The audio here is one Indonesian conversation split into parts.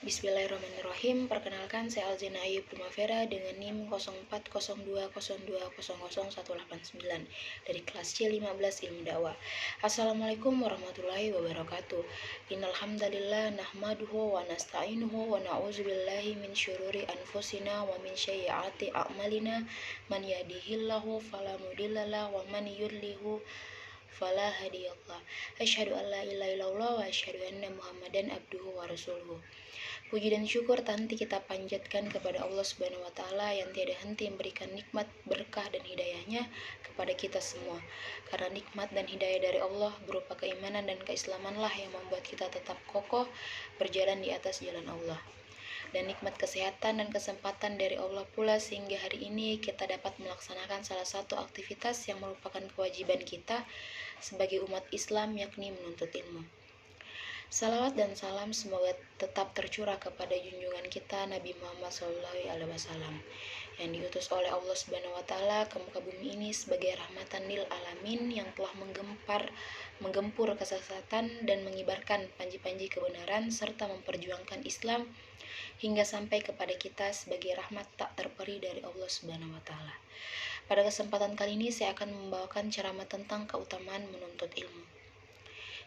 Bismillahirrahmanirrahim. Perkenalkan, saya Alzina Ayu Primavera dengan NIM 0402020189 dari kelas C15 Ilmu Dakwah. Assalamualaikum warahmatullahi wabarakatuh. Innal hamdalillah nahmaduhu wa nasta'inuhu wa na'udzubillahi min syururi anfusina wa min sayyiati a'malina. Man yahdihillahu fala mudhillalah wa man yudlilhu fala hadiyallah. Asyhadu an la ilaha illallah wa asyhadu anna Muhammadan abduhu wa rasuluhu. Puji dan syukur tanti kita panjatkan kepada Allah Subhanahu wa taala yang tiada henti memberikan nikmat, berkah dan hidayahnya kepada kita semua. Karena nikmat dan hidayah dari Allah berupa keimanan dan keislamanlah yang membuat kita tetap kokoh berjalan di atas jalan Allah. Dan nikmat kesehatan dan kesempatan dari Allah pula sehingga hari ini kita dapat melaksanakan salah satu aktivitas yang merupakan kewajiban kita sebagai umat Islam, yakni menuntut ilmu. Salawat dan salam semoga tetap tercurah kepada junjungan kita Nabi Muhammad SAW yang diutus oleh Allah Subhanahu wa taala ke muka bumi ini sebagai rahmatan lil alamin yang telah menggempur kesesatan dan mengibarkan panji-panji kebenaran serta memperjuangkan Islam hingga sampai kepada kita sebagai rahmat tak terperi dari Allah Subhanahu wa taala. Pada kesempatan kali ini saya akan membawakan ceramah tentang keutamaan menuntut ilmu.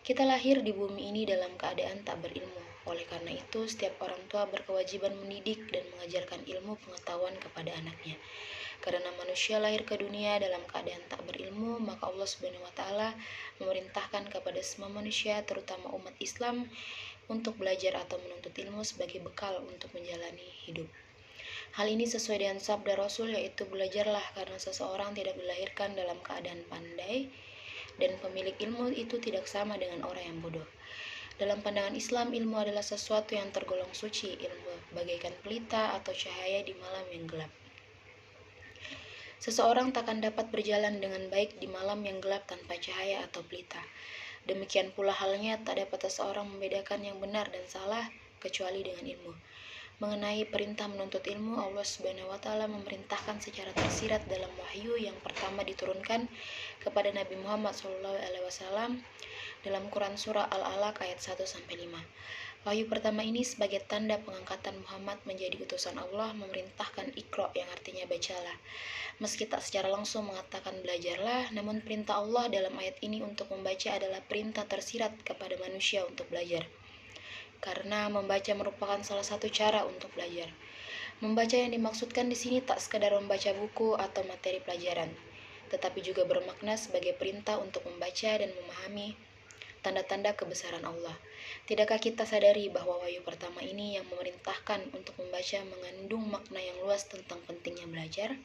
Kita lahir di bumi ini dalam keadaan tak berilmu. Oleh karena itu, setiap orang tua berkewajiban mendidik dan mengajarkan ilmu pengetahuan kepada anaknya. Karena manusia lahir ke dunia dalam keadaan tak berilmu, maka Allah Subhanahu wa taala memerintahkan kepada semua manusia, terutama umat Islam, untuk belajar atau menuntut ilmu sebagai bekal untuk menjalani hidup. Hal ini sesuai dengan sabda Rasul, yaitu belajarlah karena seseorang tidak dilahirkan dalam keadaan pandai dan pemilik ilmu itu tidak sama dengan orang yang bodoh. Dalam pandangan Islam, ilmu adalah sesuatu yang tergolong suci. Ilmu bagaikan pelita atau cahaya di malam yang gelap. Seseorang takkan dapat berjalan dengan baik di malam yang gelap tanpa cahaya atau pelita. Demikian pula halnya tak dapat seseorang membedakan yang benar dan salah kecuali dengan ilmu. Mengenai perintah menuntut ilmu, Allah Subhanahu wa taala memerintahkan secara tersirat dalam wahyu yang pertama diturunkan kepada Nabi Muhammad SAW dalam Quran surah Al-Alaq ayat 1-5. Wahyu pertama ini sebagai tanda pengangkatan Muhammad menjadi utusan Allah memerintahkan Iqra yang artinya bacalah. Meski tak secara langsung mengatakan belajarlah, namun perintah Allah dalam ayat ini untuk membaca adalah perintah tersirat kepada manusia untuk belajar. Karena membaca merupakan salah satu cara untuk belajar. Membaca yang dimaksudkan di sini tak sekadar membaca buku atau materi pelajaran, tetapi juga bermakna sebagai perintah untuk membaca dan memahami tanda-tanda kebesaran Allah. Tidakkah kita sadari bahwa wahyu pertama ini yang memerintahkan untuk membaca mengandung makna yang luas tentang pentingnya belajar?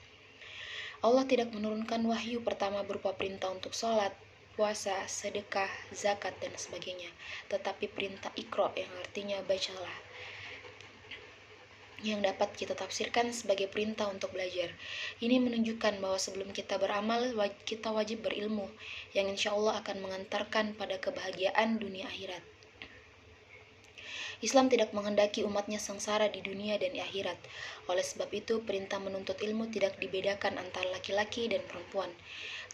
Allah tidak menurunkan wahyu pertama berupa perintah untuk sholat, puasa, sedekah, zakat, dan sebagainya, tetapi perintah Iqra yang artinya bacalah, yang dapat kita tafsirkan sebagai perintah untuk belajar. Ini menunjukkan bahwa sebelum kita beramal, kita wajib berilmu, yang insya Allah akan mengantarkan pada kebahagiaan dunia akhirat. Islam tidak menghendaki umatnya sengsara di dunia dan di akhirat. Oleh sebab itu, perintah menuntut ilmu tidak dibedakan antara laki-laki dan perempuan.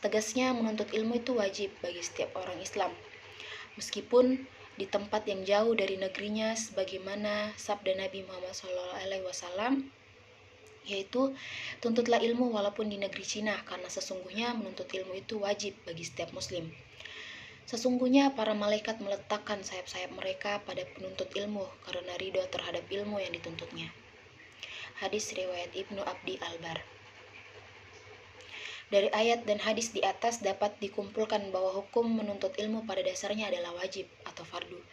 Tegasnya, menuntut ilmu itu wajib bagi setiap orang Islam, meskipun di tempat yang jauh dari negerinya, sebagaimana sabda Nabi Muhammad SAW, yaitu tuntutlah ilmu walaupun di negeri Cina, karena sesungguhnya menuntut ilmu itu wajib bagi setiap muslim. Sesungguhnya para malaikat meletakkan sayap-sayap mereka pada penuntut ilmu karena ridho terhadap ilmu yang dituntutnya. Hadis riwayat Ibnu Abdi Albar. Dari ayat dan hadis di atas dapat dikumpulkan bahwa hukum menuntut ilmu pada dasarnya adalah wajib atau fardu.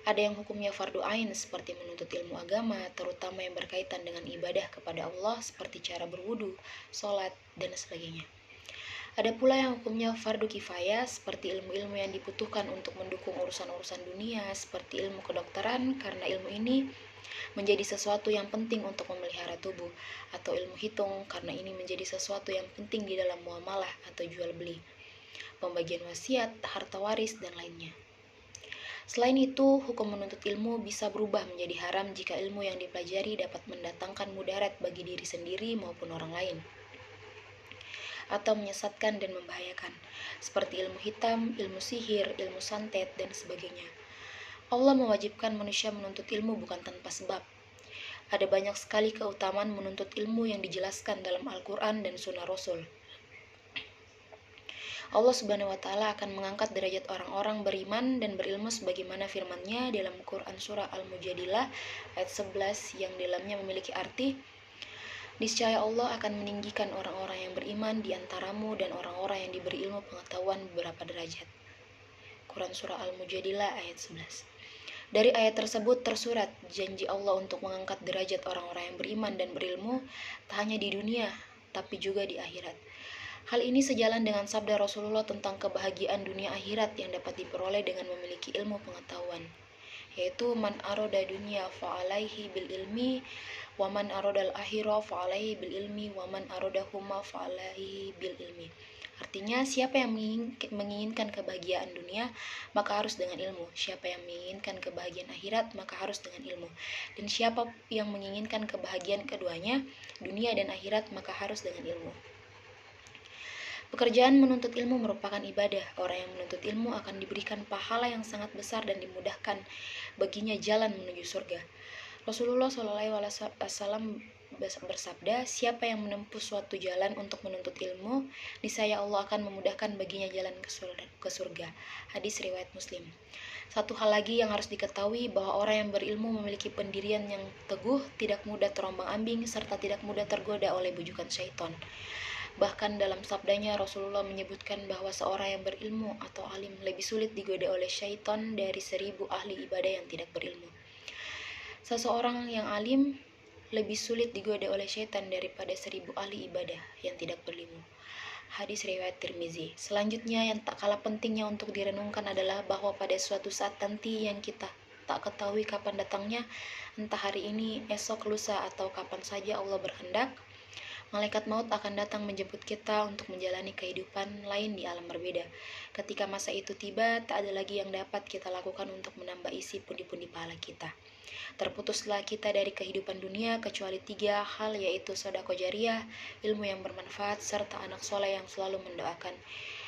Ada yang hukumnya fardu ain seperti menuntut ilmu agama, terutama yang berkaitan dengan ibadah kepada Allah seperti cara berwudu, sholat, dan sebagainya. Ada pula yang hukumnya fardu kifayah seperti ilmu-ilmu yang dibutuhkan untuk mendukung urusan-urusan dunia seperti ilmu kedokteran, karena ilmu ini menjadi sesuatu yang penting untuk memelihara tubuh, atau ilmu hitung karena ini menjadi sesuatu yang penting di dalam muamalah atau jual beli, pembagian wasiat, harta waris, dan lainnya. Selain itu, hukum menuntut ilmu bisa berubah menjadi haram jika ilmu yang dipelajari dapat mendatangkan mudarat bagi diri sendiri maupun orang lain, atau menyesatkan dan membahayakan, seperti ilmu hitam, ilmu sihir, ilmu santet, dan sebagainya. Allah mewajibkan manusia menuntut ilmu bukan tanpa sebab. Ada banyak sekali keutamaan menuntut ilmu yang dijelaskan dalam Al-Quran dan Sunnah Rasul. Allah Subhanahu wa Ta'ala akan mengangkat derajat orang-orang beriman dan berilmu sebagaimana firman-Nya dalam Quran surah Al-Mujadilah ayat 11 yang dalamnya memiliki arti, niscaya Allah akan meninggikan orang-orang yang beriman di antaramu dan orang-orang yang diberi ilmu pengetahuan beberapa derajat. Quran surah Al-Mujadilah ayat 11. Dari ayat tersebut tersurat janji Allah untuk mengangkat derajat orang-orang yang beriman dan berilmu tak hanya di dunia tapi juga di akhirat. Hal ini sejalan dengan sabda Rasulullah tentang kebahagiaan dunia akhirat yang dapat diperoleh dengan memiliki ilmu pengetahuan, yaitu man aroda dunia fa'alaihi bil ilmi wa man aroda al-akhirah fa'alaihi bil ilmi wa man aroda huma fa'alaihi bil ilmi. Artinya, siapa yang menginginkan kebahagiaan dunia, maka harus dengan ilmu. Siapa yang menginginkan kebahagiaan akhirat, maka harus dengan ilmu. Dan siapa yang menginginkan kebahagiaan keduanya, dunia dan akhirat, maka harus dengan ilmu. Pekerjaan menuntut ilmu merupakan ibadah. Orang yang menuntut ilmu akan diberikan pahala yang sangat besar dan dimudahkan baginya jalan menuju surga. Rasulullah SAW bersabda, siapa yang menempuh suatu jalan untuk menuntut ilmu, niscaya Allah akan memudahkan baginya jalan ke surga. Hadis riwayat Muslim. Satu hal lagi yang harus diketahui bahwa orang yang berilmu memiliki pendirian yang teguh, tidak mudah terombang-ambing, serta tidak mudah tergoda oleh bujukan syaitan. Bahkan dalam sabdanya Rasulullah menyebutkan bahwa seorang yang berilmu atau alim lebih sulit digoda oleh syaitan dari 1000 ahli ibadah yang tidak berilmu. Seseorang yang alim lebih sulit digoda oleh syaitan daripada 1000 ahli ibadah yang tidak berilmu. Hadis riwayat Tirmizi. Selanjutnya yang tak kalah pentingnya untuk direnungkan adalah bahwa pada suatu saat nanti yang kita tak ketahui kapan datangnya, entah hari ini, esok, lusa, atau kapan saja Allah berkehendak, malaikat maut akan datang menjemput kita untuk menjalani kehidupan lain di alam berbeda. Ketika masa itu tiba, tak ada lagi yang dapat kita lakukan untuk menambah isi pundi-pundi pahala kita. Terputuslah kita dari kehidupan dunia kecuali 3 hal, yaitu sedekah jariyah, ilmu yang bermanfaat, serta anak soleh yang selalu mendoakan.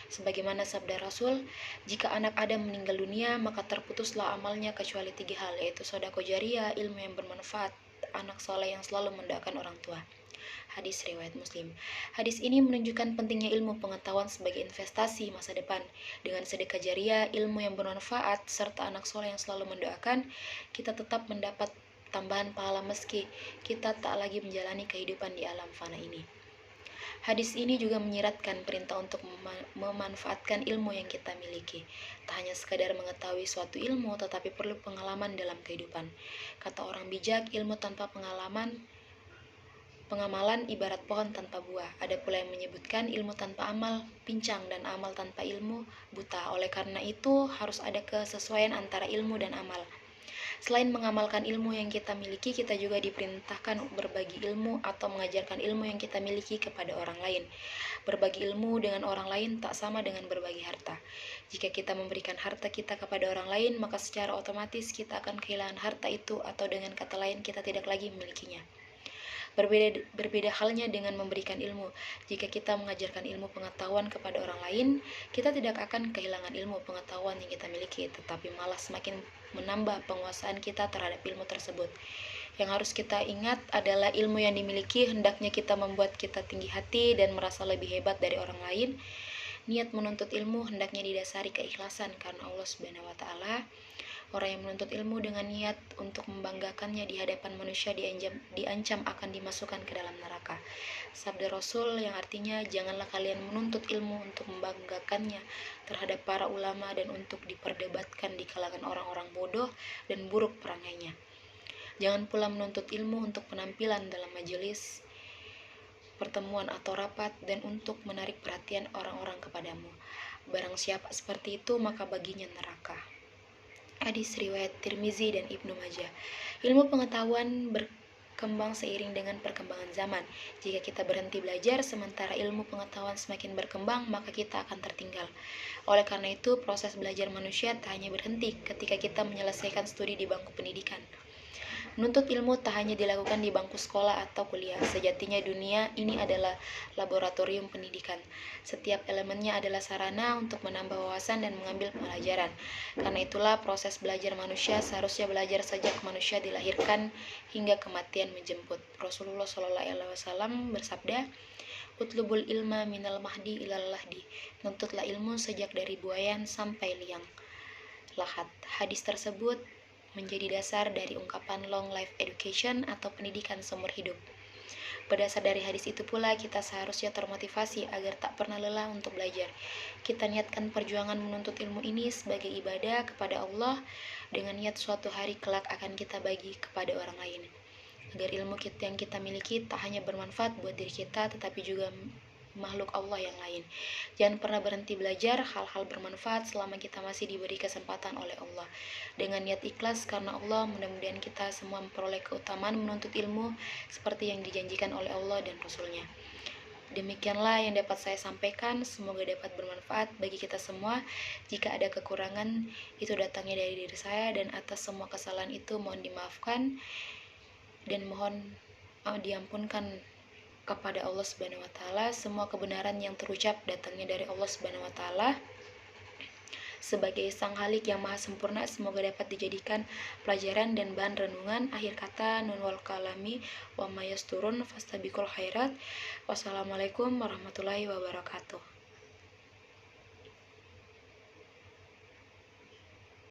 Sebagaimana sabda Rasul, jika anak Adam meninggal dunia, maka terputuslah amalnya kecuali 3 hal, yaitu sedekah jariyah, ilmu yang bermanfaat, anak soleh yang selalu mendoakan orang tua. Hadis riwayat Muslim. Hadis ini menunjukkan pentingnya ilmu pengetahuan sebagai investasi masa depan. Dengan sedekah jariyah, ilmu yang bermanfaat, serta anak soleh yang selalu mendoakan, kita tetap mendapat tambahan pahala meski kita tak lagi menjalani kehidupan di alam fana ini. Hadis ini juga menyiratkan perintah untuk memanfaatkan ilmu yang kita miliki. Tak hanya sekadar mengetahui suatu ilmu, tetapi perlu pengalaman dalam kehidupan. Kata orang bijak, ilmu tanpa pengamalan ibarat pohon tanpa buah. Ada pula yang menyebutkan ilmu tanpa amal pincang dan amal tanpa ilmu buta. Oleh karena itu harus ada kesesuaian antara ilmu dan amal. Selain mengamalkan ilmu yang kita miliki, kita juga diperintahkan berbagi ilmu atau mengajarkan ilmu yang kita miliki kepada orang lain. Berbagi ilmu dengan orang lain tak sama dengan berbagi harta. Jika kita memberikan harta kita kepada orang lain, maka secara otomatis kita akan kehilangan harta itu, atau dengan kata lain kita tidak lagi memilikinya. Berbeda halnya dengan memberikan ilmu. Jika kita mengajarkan ilmu pengetahuan kepada orang lain, kita tidak akan kehilangan ilmu pengetahuan yang kita miliki, tetapi malah semakin menambah penguasaan kita terhadap ilmu tersebut. Yang harus kita ingat adalah ilmu yang dimiliki hendaknya kita membuat kita tinggi hati dan merasa lebih hebat dari orang lain. Niat menuntut ilmu hendaknya didasari keikhlasan karena Allah Subhanahu wa Ta'ala. Orang yang menuntut ilmu dengan niat untuk membanggakannya di hadapan manusia diancam akan dimasukkan ke dalam neraka. Sabda Rasul yang artinya, janganlah kalian menuntut ilmu untuk membanggakannya terhadap para ulama dan untuk diperdebatkan di kalangan orang-orang bodoh dan buruk perangainya. Jangan pula menuntut ilmu untuk penampilan dalam majelis, pertemuan atau rapat, dan untuk menarik perhatian orang-orang kepadamu. Barang siapa seperti itu, maka baginya neraka. Hadis riwayat Tirmizi dan Ibnu Majah. Ilmu pengetahuan berkembang seiring dengan perkembangan zaman. Jika kita berhenti belajar sementara ilmu pengetahuan semakin berkembang, maka kita akan tertinggal. Oleh karena itu, proses belajar manusia tak hanya berhenti ketika kita menyelesaikan studi di bangku pendidikan. Menuntut ilmu tak hanya dilakukan di bangku sekolah atau kuliah. Sejatinya dunia ini adalah laboratorium pendidikan. Setiap elemennya adalah sarana untuk menambah wawasan dan mengambil pelajaran. Karena itulah proses belajar manusia seharusnya belajar sejak manusia dilahirkan hingga kematian menjemput. Rasulullah SAW bersabda, "Utlubul ilma minal mahdi ilal lahdi." Nuntutlah ilmu sejak dari buayan sampai liang lahat. Hadis tersebut menjadi dasar dari ungkapan long life education atau pendidikan seumur hidup. Berdasar dari hadis itu pula kita seharusnya termotivasi agar tak pernah lelah untuk belajar. Kita niatkan perjuangan menuntut ilmu ini sebagai ibadah kepada Allah dengan niat suatu hari kelak akan kita bagi kepada orang lain. Agar ilmu yang kita miliki tak hanya bermanfaat buat diri kita tetapi juga makhluk Allah yang lain. Jangan pernah berhenti belajar hal-hal bermanfaat selama kita masih diberi kesempatan oleh Allah. Dengan niat ikhlas karena Allah, mudah-mudahan kita semua memperoleh keutamaan menuntut ilmu seperti yang dijanjikan oleh Allah dan Rasul-Nya. Demikianlah yang dapat saya sampaikan, semoga dapat bermanfaat bagi kita semua. Jika ada kekurangan, itu datangnya dari diri saya, dan atas semua kesalahan itu mohon dimaafkan dan mohon diampunkan kepada Allah Subhanahu wa taala. Semua kebenaran yang terucap datangnya dari Allah Subhanahu wa taala. Sebagai Sang Halik yang maha sempurna, semoga dapat dijadikan pelajaran dan bahan renungan. Akhir kata, nun wal kalami wa mayasturun fastabiqul khairat. Wassalamualaikum warahmatullahi wabarakatuh.